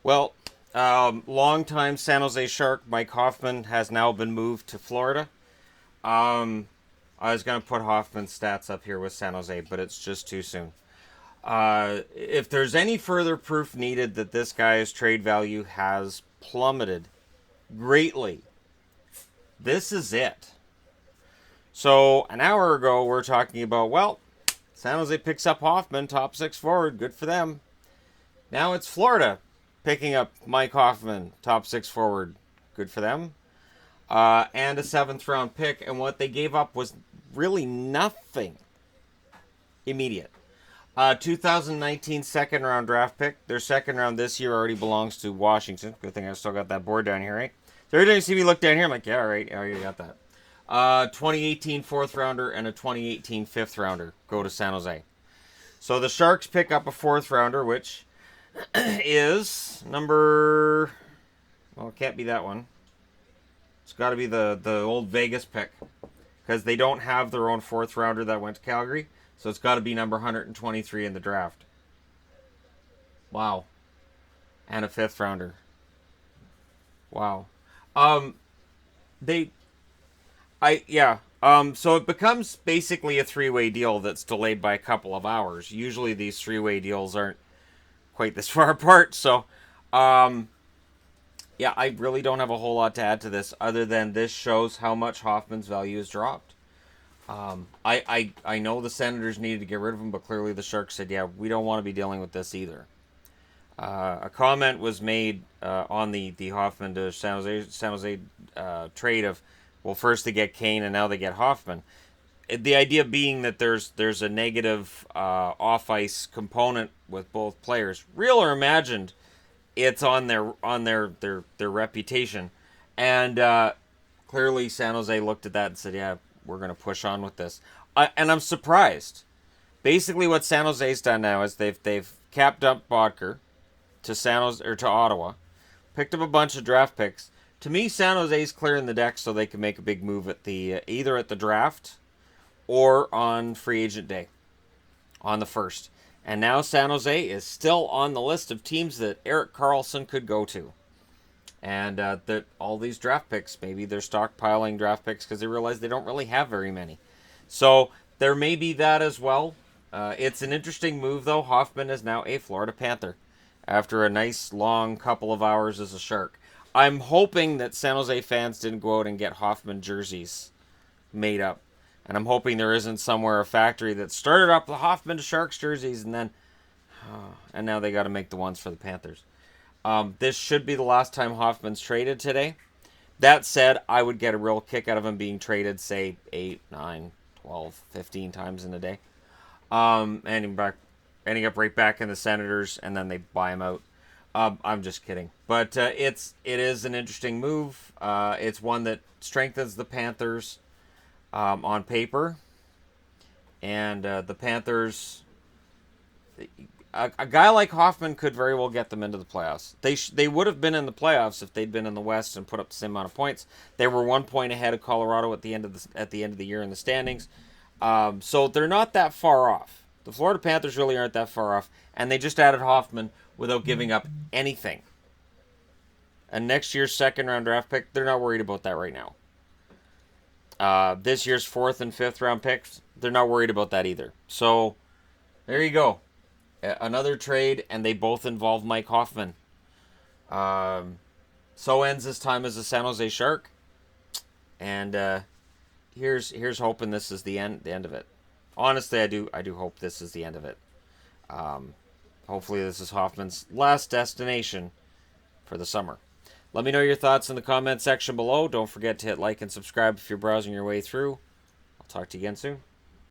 Well, longtime San Jose Shark Mike Hoffman has now been moved to Florida. Um, I was going to put Hoffman's stats up here with San Jose, but it's just too soon. If there's any further proof needed that this guy's trade value has plummeted greatly, this is it. So, an hour ago, we're talking about, well, San Jose picks up Hoffman, top six forward, good for them. Now it's Florida picking up Mike Hoffman, top six forward, good for them. And a seventh round pick, and what they gave up was really nothing immediate. 2019 second round draft pick. Their second round this year already belongs to Washington. Good thing I still got that board down here, right? So every time you see me look down here, I'm like, yeah, all right, yeah, you got that. 2018 fourth rounder and a 2018 fifth rounder go to San Jose. So the Sharks pick up a fourth rounder, which is number. Well, it can't be that one. It's got to be the old Vegas pick, because they don't have their own fourth rounder that went to Calgary. So it's got to be number 123 in the draft. Wow. And a fifth rounder. Wow. Um, they, yeah. So it becomes basically a three-way deal that's delayed by a couple of hours. Usually these three-way deals aren't quite this far apart. So, yeah, I really don't have a whole lot to add to this, other than this shows how much Hoffman's value has dropped. I know the Senators needed to get rid of him, but clearly the Sharks said, yeah, we don't want to be dealing with this either. A comment was made on the Hoffman to San Jose trade of, well, first they get Kane and now they get Hoffman. The idea being that there's a negative off ice component with both players, real or imagined. It's on their reputation, and clearly San Jose looked at that and said, yeah, we're going to push on with this. And I'm surprised. Basically, what San Jose's done now is they've capped up Bodker to San Jose or to Ottawa, picked up a bunch of draft picks. To me, San Jose's clearing the deck so they can make a big move at the either at the draft or on free agent day on the first. And now San Jose is still on the list of teams that Erik Karlsson could go to. And that all these draft picks, maybe they're stockpiling draft picks because they realize they don't really have very many. So there may be that as well. It's an interesting move, though. Hoffman is now a Florida Panther after a nice long couple of hours as a Shark. I'm hoping that San Jose fans didn't go out and get Hoffman jerseys made up. And I'm hoping there isn't somewhere a factory that started up the Hoffman to Sharks jerseys and then, and now they got to make the ones for the Panthers. This should be the last time Hoffman's traded today. That said, I would get a real kick out of him being traded, say, 8, 9, 12, 15 times in a day. Ending up right back in the Senators, and then they buy him out. I'm just kidding. But it is an interesting move. It's one that strengthens the Panthers on paper. And the Panthers... A guy like Hoffman could very well get them into the playoffs. They would have been in the playoffs if they'd been in the West and put up the same amount of points. They were 1 point ahead of Colorado at the end of the year in the standings. So they're not that far off. The Florida Panthers really aren't that far off, and they just added Hoffman without giving up anything. And next year's second round draft pick, they're not worried about that right now. This year's fourth and fifth round picks, they're not worried about that either. So there you go. Another trade, and they both involve Mike Hoffman. So ends his time as a San Jose Shark, and here's hoping this is the end of it. Honestly, I do hope this is the end of it. Hopefully, this is Hoffman's last destination for the summer. Let me know your thoughts in the comment section below. Don't forget to hit like and subscribe if you're browsing your way through. I'll talk to you again soon.